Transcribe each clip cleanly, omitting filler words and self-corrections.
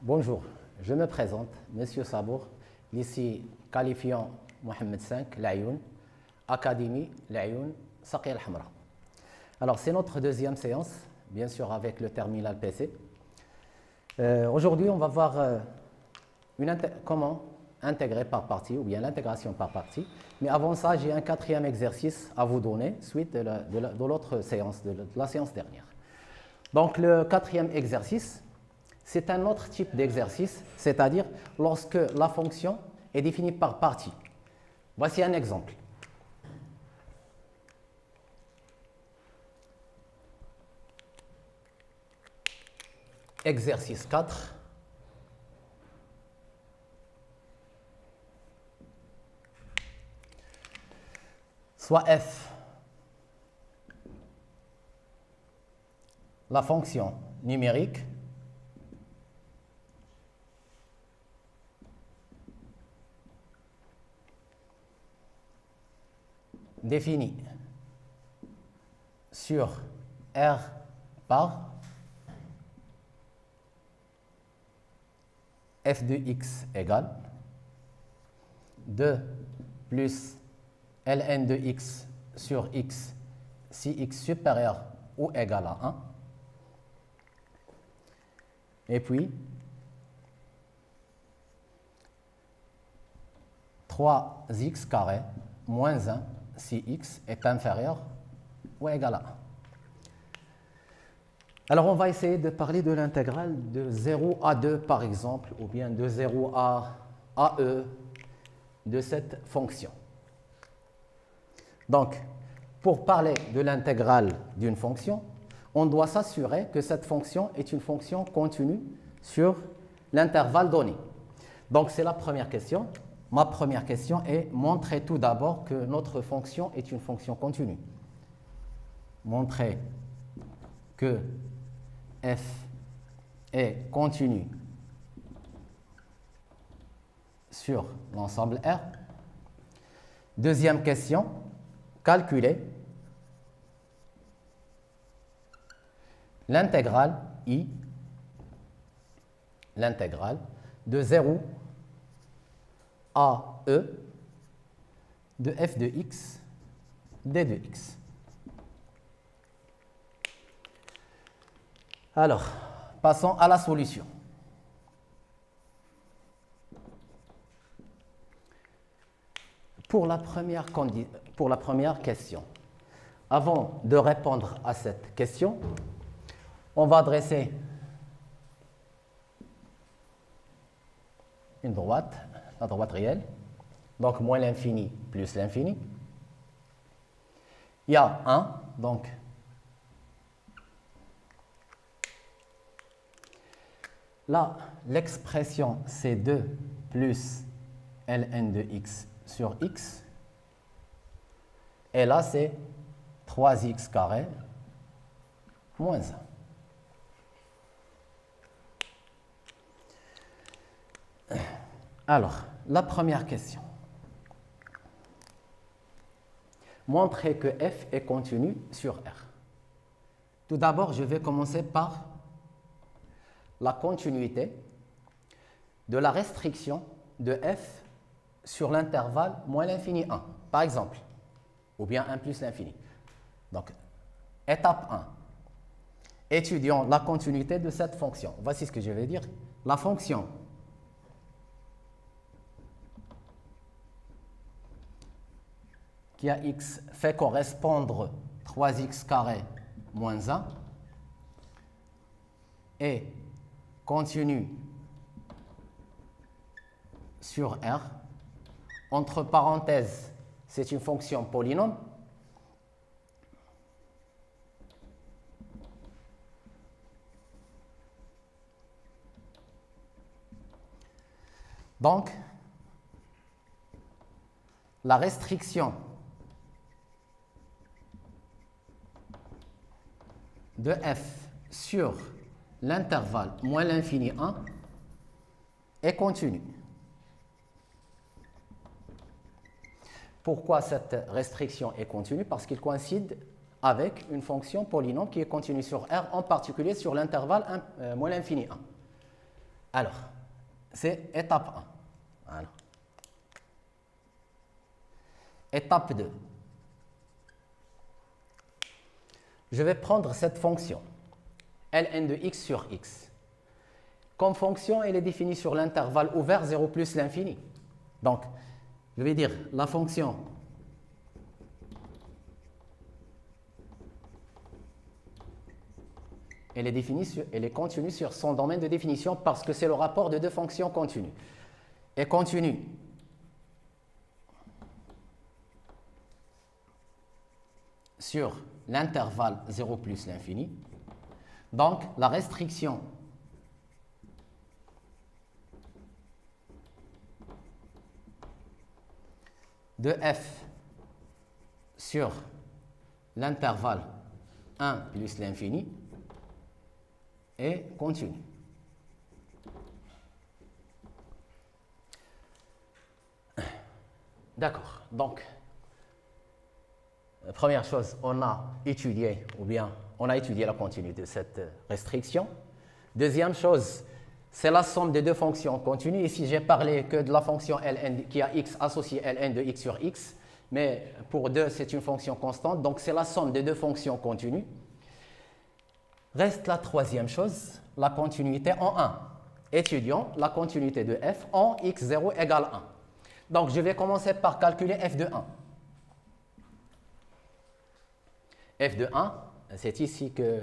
Bonjour, je me présente, Monsieur Sabour, lycée qualifiant Mohamed V, l'Ayoun, Académie, l'Ayoun, Saqi al-Hamra. Alors, c'est notre deuxième séance, bien sûr avec le terminal PC. Aujourd'hui, on va voir comment intégrer par partie, ou bien l'intégration par partie. Mais avant ça, j'ai un quatrième exercice à vous donner, suite de l'autre séance, de la séance dernière. Donc, le quatrième exercice, c'est un autre type d'exercice, c'est-à-dire lorsque la fonction est définie par partie. Voici un exemple. Exercice 4. Soit f, la fonction numérique, définie sur R par f de x égale 2 plus ln de x sur x si x supérieur ou égal à 1. Et puis, 3x carré moins 1 si x est inférieur ou égal à 1. Alors, on va essayer de parler de l'intégrale de 0 à 2, par exemple, ou bien de 0 à e de cette fonction. Donc, pour parler de l'intégrale d'une fonction, on doit s'assurer que cette fonction est une fonction continue sur l'intervalle donné. Donc, c'est la première question. Ma première question est montrer tout d'abord que notre fonction est une fonction continue. Montrer que f est continue sur l'ensemble R. Deuxième question, calculer l'intégrale I, l'intégrale de 0 à E de f de x d de x. Alors, passons à la solution. Pour la première question, avant de répondre à cette question, on va dresser une droite, la droite réelle, donc moins l'infini plus l'infini. Il y a 1, donc là, l'expression c'est 2 plus ln de x sur x. Et là, c'est 3x carré moins 1. Alors, la première question. Montrer que f est continu sur R. Tout d'abord, je vais commencer par la continuité de la restriction de f sur l'intervalle moins l'infini 1, par exemple, ou bien 1 plus l'infini. Donc, étape 1. Étudions la continuité de cette fonction. Voici ce que je vais dire. La fonction qui à x fait correspondre 3x carré moins 1 est continue sur R. Entre parenthèses, c'est une fonction polynôme. Donc, la restriction de f sur l'intervalle moins l'infini 1 est continue. Pourquoi cette restriction est continue? Parce qu'il coïncide avec une fonction polynôme qui est continue sur R, en particulier sur l'intervalle moins l'infini 1. Alors, c'est étape 1. Voilà. Étape 2. Je vais prendre cette fonction, ln de x sur x. Comme fonction, elle est définie sur l'intervalle ouvert 0 plus l'infini. Donc, je vais dire la fonction elle est continue sur son domaine de définition parce que c'est le rapport de deux fonctions continues. Et continue sur l'intervalle 0 plus l'infini. Donc, la restriction de f sur l'intervalle 1 plus l'infini est continue. D'accord. Donc, première chose, on a étudié la continuité de cette restriction. Deuxième chose, c'est la somme des deux fonctions continues. Ici, j'ai parlé que de la fonction ln qui a x associé ln de x sur x, mais pour 2, c'est une fonction constante, donc c'est la somme des deux fonctions continues. Reste la troisième chose, la continuité en 1. Étudions la continuité de f en x0 égale 1. Donc, je vais commencer par calculer f de 1. f de 1, c'est ici que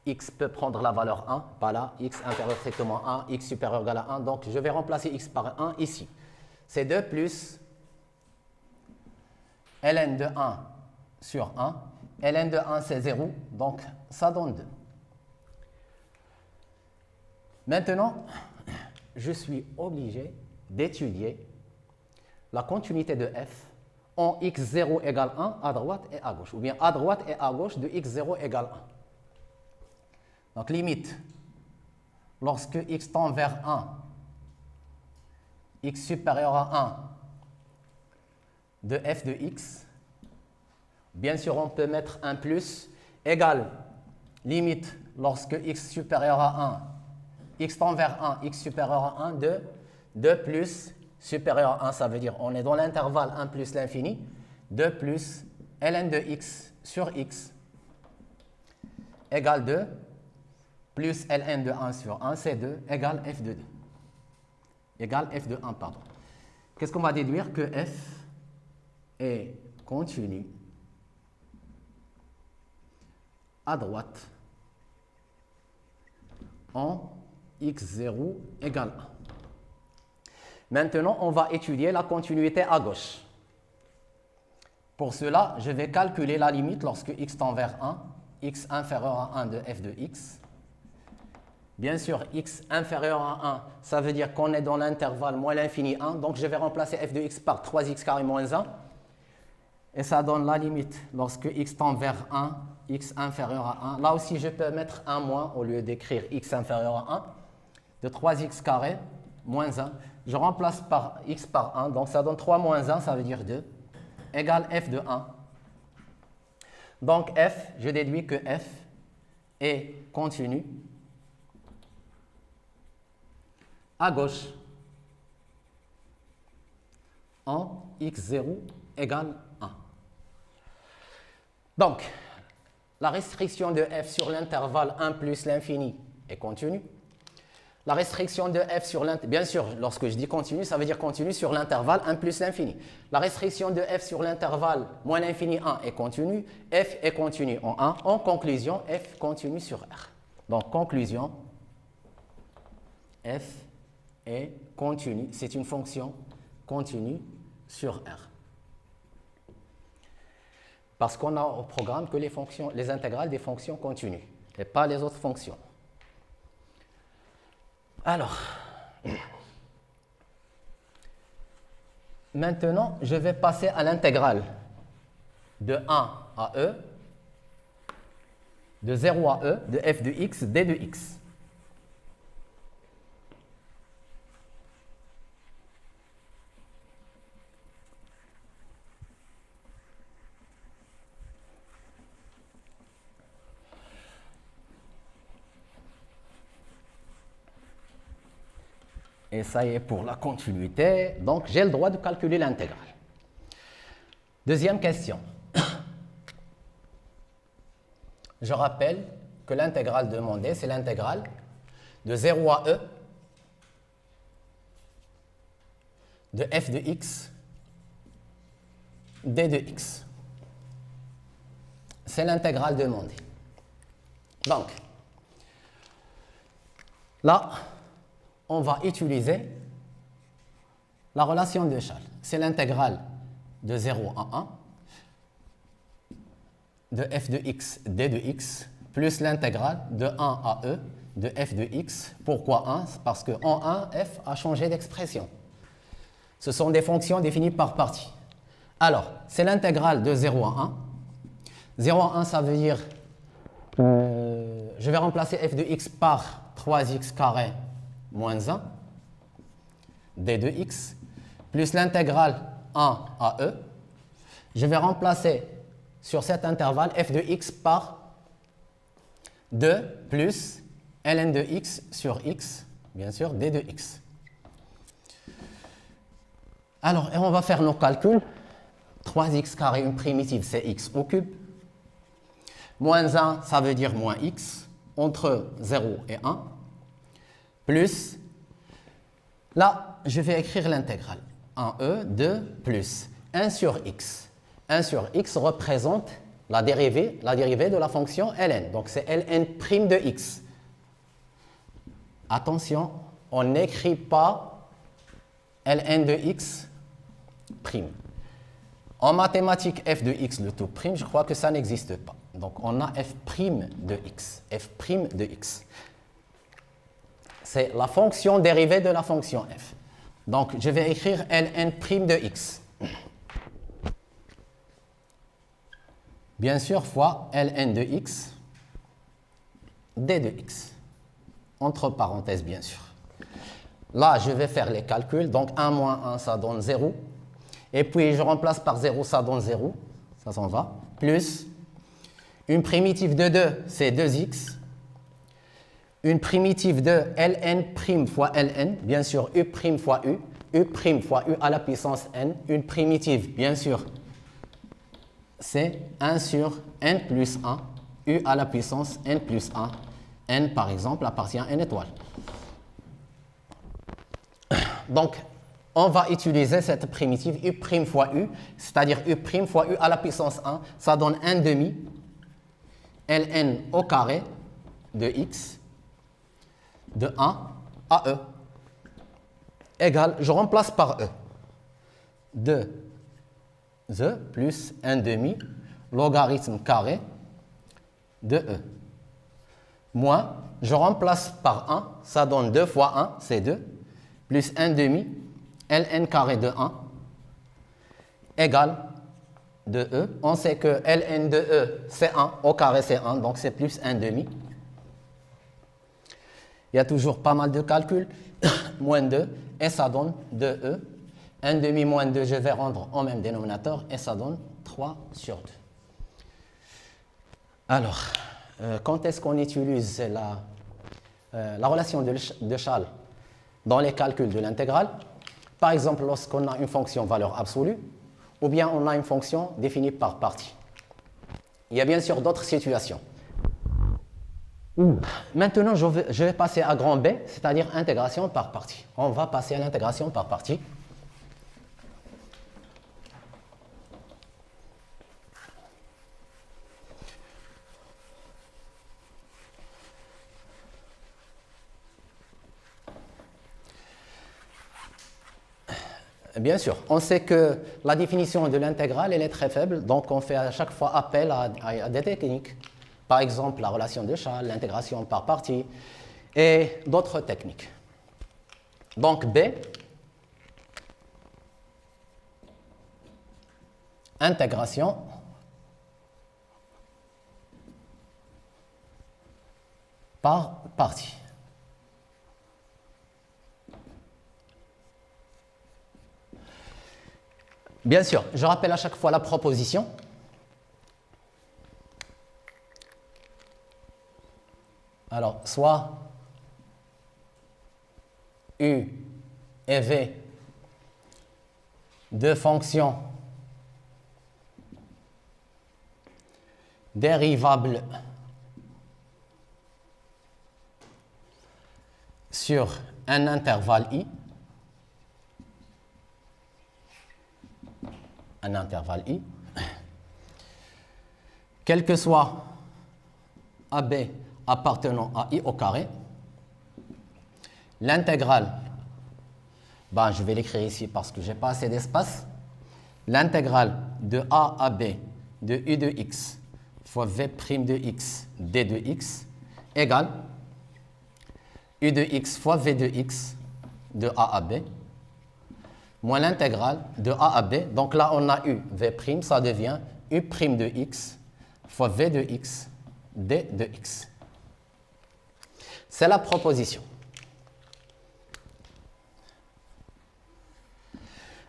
x peut prendre la valeur 1, pas là, x inférieur strictement à 1, x supérieur égal à 1, donc je vais remplacer x par 1 ici. C'est 2 plus ln de 1 sur 1, ln de 1 c'est 0, donc ça donne 2. Maintenant, je suis obligé d'étudier la continuité de f en x0 égale 1 à droite et à gauche, ou bien à droite et à gauche de x0 égale 1. Donc, limite, lorsque x tend vers 1, x supérieur à 1 de f de x, bien sûr, on peut mettre un plus, égale, limite, lorsque x supérieur à 1, x tend vers 1, x supérieur à 1 de 2 plus supérieur à 1, ça veut dire on est dans l'intervalle 1 plus l'infini, 2 plus ln de x sur x égale 2 plus ln de 1 sur 1, c'est 2, égale f de 2. Égale f de 1, pardon. Qu'est-ce qu'on va déduire? Que f est continu à droite en x0 égale 1. Maintenant, on va étudier la continuité à gauche. Pour cela, je vais calculer la limite lorsque x tend vers 1, x inférieur à 1 de f de x. Bien sûr, x inférieur à 1, ça veut dire qu'on est dans l'intervalle moins l'infini 1, donc je vais remplacer f de x par 3x carré moins 1. Et ça donne la limite lorsque x tend vers 1, x inférieur à 1. Là aussi, je peux mettre un moins au lieu d'écrire x inférieur à 1, de 3x carré moins 1. Je remplace par x par 1, donc ça donne 3 moins 1, ça veut dire 2, égale f de 1. Donc f, je déduis que f est continu à gauche en x0 égale 1. Donc, la restriction de f sur l'intervalle 1 plus l'infini est continue. La restriction de f sur l'intervalle, bien sûr, lorsque je dis continu, ça veut dire continu sur l'intervalle 1 plus l'infini. La restriction de f sur l'intervalle moins l'infini 1 est continue. F est continu en 1. En conclusion, f continue sur R. Donc, conclusion, f est continue. C'est une fonction continue sur R. Parce qu'on a au programme que les intégrales des fonctions continues et pas les autres fonctions. Alors, maintenant, je vais passer à l'intégrale de 1 à e, de 0 à e, de f de x, d de x. Et ça y est pour la continuité. Donc, j'ai le droit de calculer l'intégrale. Deuxième question. Je rappelle que l'intégrale demandée, c'est l'intégrale de 0 à e de f de x d de x. C'est l'intégrale demandée. Donc, là, on va utiliser la relation de Chasles. C'est l'intégrale de 0 à 1 de f de x d de x plus l'intégrale de 1 à e de f de x. Pourquoi 1? Parce qu'en 1, f a changé d'expression. Ce sont des fonctions définies par partie. Alors, c'est l'intégrale de 0 à 1. 0 à 1, ça veut dire, je vais remplacer f de x par 3x carré moins 1, d de x, plus l'intégrale 1 à e. Je vais remplacer sur cet intervalle f de x par 2 plus ln de x sur x, bien sûr, d de x. Alors, et on va faire nos calculs. 3x carré, une primitive, c'est x au cube. Moins 1, ça veut dire moins x, entre 0 et 1. Plus, là, je vais écrire l'intégrale. 1e, 2, plus 1 sur x. 1 sur x représente la dérivée de la fonction ln. Donc, c'est ln' de x. Attention, on n'écrit pas ln de x prime. En mathématiques, f de x, le tout prime, je crois que ça n'existe pas. Donc, on a f' de x. f' de x. C'est la fonction dérivée de la fonction f. Donc, je vais écrire ln' de x. Bien sûr, fois ln de x, d de x. Entre parenthèses, bien sûr. Là, je vais faire les calculs. Donc, 1 moins 1, ça donne 0. Et puis, je remplace par 0, ça donne 0. Ça s'en va. Plus une primitive de 2, c'est 2x. Une primitive de ln' fois ln, bien sûr, u' fois u. U' fois u à la puissance n. Une primitive, bien sûr, c'est 1 sur n plus 1. U à la puissance n plus 1. N, par exemple, appartient à n étoile. Donc, on va utiliser cette primitive u' fois u, c'est-à-dire u' fois u à la puissance 1, ça donne 1 demi ln au carré de x de 1 à e égale, je remplace par e, 2 e plus 1 demi logarithme carré de e, moins, je remplace par 1, ça donne 2 fois 1, c'est 2, plus 1 demi ln carré de 1 égale de e. On sait que ln de e, c'est 1, au carré c'est 1, donc c'est plus 1 demi. Il y a toujours pas mal de calculs. Moins 2, et ça donne 2e. 1 demi moins 2, je vais rendre au même dénominateur, et ça donne 3 sur 2. Alors, quand est-ce qu'on utilise la relation de Chasles dans les calculs de l'intégrale? Par exemple, lorsqu'on a une fonction valeur absolue, ou bien on a une fonction définie par partie. Il y a bien sûr d'autres situations. Maintenant, je vais passer à grand B, c'est-à-dire intégration par partie. On va passer à l'intégration par partie. Bien sûr, on sait que la définition de l'intégrale, elle est très faible, donc on fait à chaque fois appel à des techniques. Par exemple, la relation de Chasles, l'intégration par partie et d'autres techniques. Donc B, intégration par partie. Bien sûr, je rappelle à chaque fois la proposition. Alors, soit U et v deux fonctions dérivables sur un intervalle i, quel que soit AB appartenant à i au carré, l'intégrale, je vais l'écrire ici parce que je n'ai pas assez d'espace, l'intégrale de a à b de u de x fois v' de x d de x égale u de x fois v de x de a à b moins l'intégrale de a à b. Donc là, on a u v', ça devient u' de x fois v de x d de x. C'est la proposition.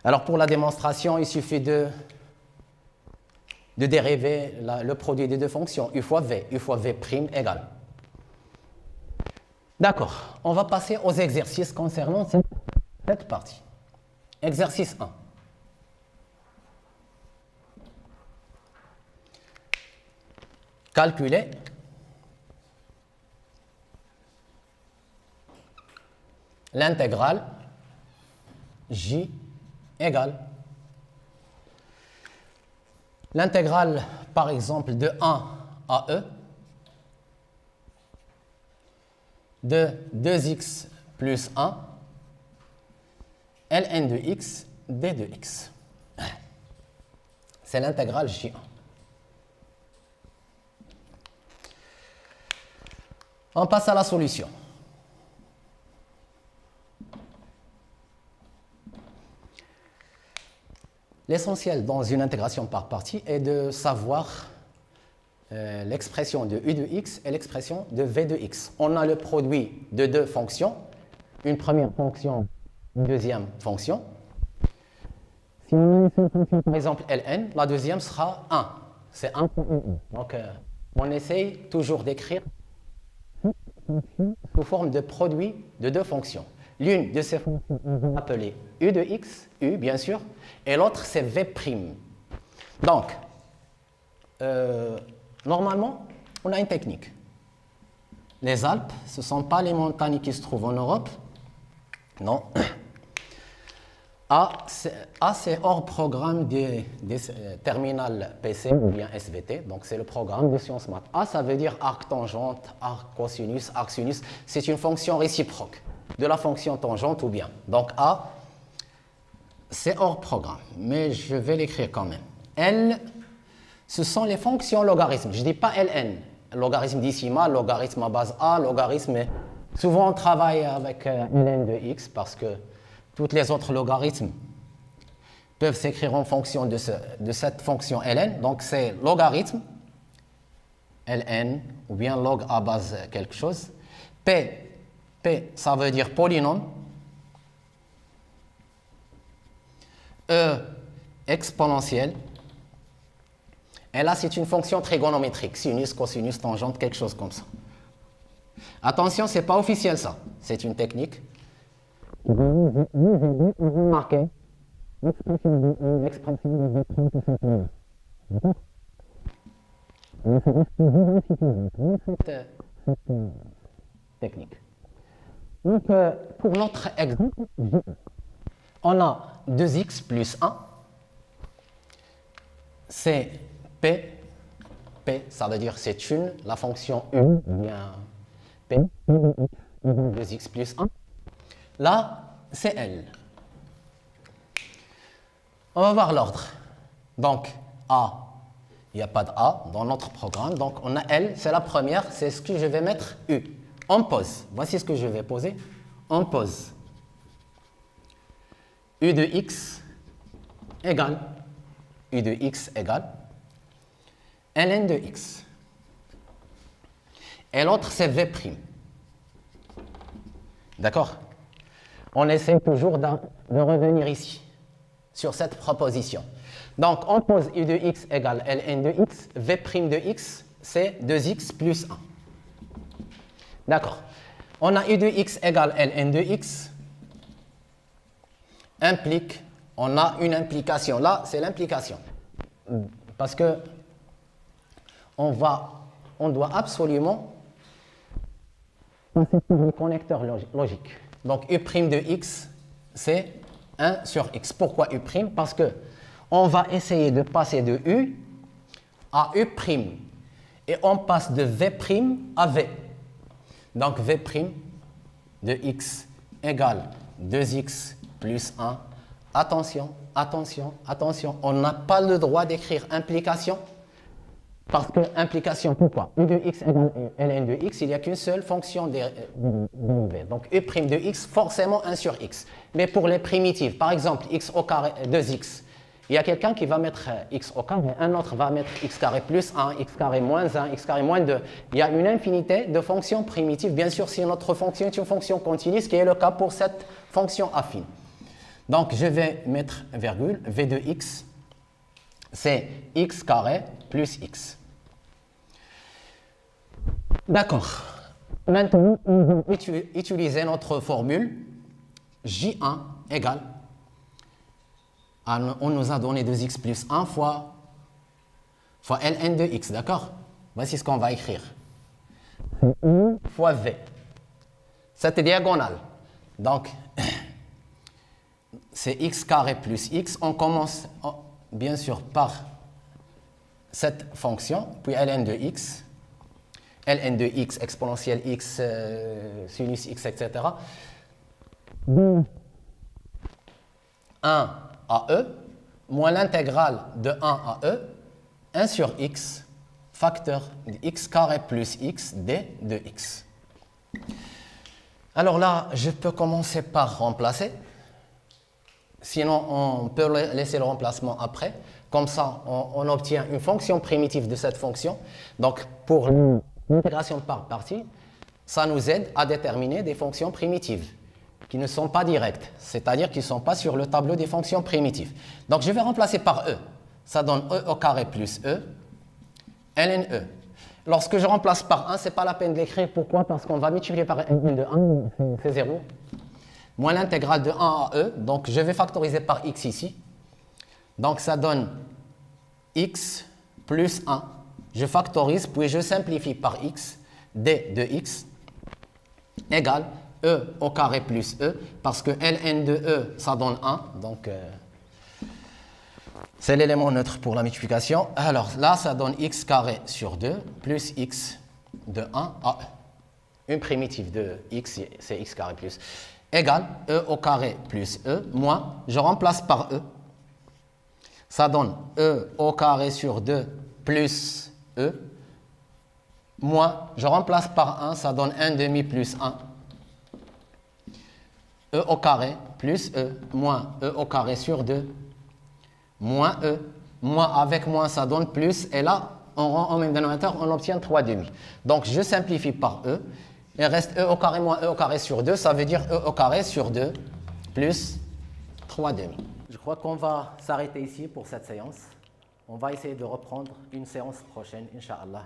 Alors pour la démonstration, il suffit de dériver le produit des deux fonctions, u fois v égale. D'accord, on va passer aux exercices concernant cette partie. Exercice 1. Calculer l'intégrale j égale l'intégrale, par exemple, de 1 à e de 2x plus 1 ln de x d de x. C'est l'intégrale j1. On passe à la solution. L'essentiel dans une intégration par partie est de savoir l'expression de u de x et l'expression de v de x. On a le produit de deux fonctions, une première fonction, une deuxième fonction. Si on a une seule fonction, par exemple ln, la deuxième sera 1. C'est 1 fois 1. Donc, on essaye toujours d'écrire sous forme de produit de deux fonctions. L'une de ces fonctions, on va l'appeler u de x, u bien sûr, et l'autre c'est v'. Donc, normalement, on a une technique. Les Alpes, ce ne sont pas les montagnes qui se trouvent en Europe. Non. A, c'est hors programme des terminales PC ou bien SVT, donc c'est le programme de sciences maths. A, ça veut dire arc tangente, arc cosinus, arc sinus. C'est une fonction réciproque de la fonction tangente ou bien. Donc A, c'est hors programme, mais je vais l'écrire quand même. L, ce sont les fonctions logarithmes. Je ne dis pas Ln, logarithme décimal, logarithme à base A, logarithme. Souvent on travaille avec Ln de x parce que tous les autres logarithmes peuvent s'écrire en fonction de cette fonction ln. Donc c'est logarithme, ln, ou bien log à base quelque chose. P, ça veut dire polynôme. E, exponentielle. Et là, c'est une fonction trigonométrique, sinus, cosinus, tangente, quelque chose comme ça. Attention, ce n'est pas officiel ça, c'est une technique. Marqué l'expression de cette technique. Donc, pour notre exemple, on a 2x plus 1, c'est P, ça veut dire c'est la fonction U, bien P, 2x plus 1. Là, c'est L. On va voir l'ordre. Donc, A, il n'y a pas de A dans notre programme. Donc, on a L, c'est la première, c'est ce que je vais mettre U. On pose. Voici ce que je vais poser. On pose. U de x égale U de x égale ln de x. Et l'autre, c'est V'. D'accord? On essaie toujours de revenir ici, sur cette proposition. Donc, on pose u de x égale ln de x, v' de x, c'est 2x plus 1. D'accord. On a u de x égale ln de x. implique, on a une implication. Là, c'est l'implication. Parce que on doit absolument passer par le connecteur logique. Donc, U' de x, c'est 1 sur x. Pourquoi U'? Parce que on va essayer de passer de U à U'. Et on passe de V' à V. Donc, V' de x égale 2x plus 1. Attention, attention, attention. On n'a pas le droit d'écrire implication. Parce que implication, pourquoi? U de x égale ln de x, il n'y a qu'une seule fonction dérivée. Donc U' de x, forcément 1 sur x. Mais pour les primitives, par exemple, x au carré 2x, il y a quelqu'un qui va mettre x au carré, un autre va mettre x carré plus 1, x carré moins 1, x carré moins 2. Il y a une infinité de fonctions primitives. Bien sûr, si notre fonction est une fonction continue, ce qui est le cas pour cette fonction affine. Donc, je vais mettre virgule, v de x, c'est x carré plus x. D'accord. Maintenant, on va utiliser notre formule J1 égale, on nous a donné 2x plus 1 fois ln de x, d'accord? Voici ce qu'on va écrire. U fois v. Cette diagonale. Donc, c'est x carré plus x. On commence bien sûr par cette fonction, puis ln de x. Ln de x exponentielle x, sinus x, etc. De 1 à e, moins l'intégrale de 1 à e, 1 sur x, facteur de x carré plus x d de x. Alors là, je peux commencer par remplacer. Sinon, on peut laisser le remplacement après. Comme ça, on obtient une fonction primitive de cette fonction. Donc, pour l'intégration par partie, ça nous aide à déterminer des fonctions primitives qui ne sont pas directes, c'est-à-dire qui ne sont pas sur le tableau des fonctions primitives. Donc, je vais remplacer par e. Ça donne e au carré plus e, ln e. Lorsque je remplace par 1, ce n'est pas la peine de l'écrire. Pourquoi? Parce qu'on va multiplier par ln de 1, c'est 0. Moins l'intégrale de 1 à e, donc je vais factoriser par x ici. Donc ça donne x plus 1. Je factorise, puis je simplifie par x, d de x, égale e au carré plus e, parce que ln de e, ça donne 1. Donc c'est l'élément neutre pour la multiplication. Alors là, ça donne x carré sur 2 plus x de 1 à e. Une primitive de x, c'est x carré plus égale e au carré plus e, moins, je remplace par e. Ça donne e au carré sur 2 plus e, moins, je remplace par 1, ça donne 1 demi plus 1. E au carré plus e, moins e au carré sur 2, moins e, moins avec moins, ça donne plus, et là, on rend en même dénominateur, on obtient 3 demi. Donc, je simplifie par e, il reste e au carré moins e au carré sur 2, ça veut dire e au carré sur 2 plus 3 demi. Je crois qu'on va s'arrêter ici pour cette séance. On va essayer de reprendre une séance prochaine, Inch'Allah.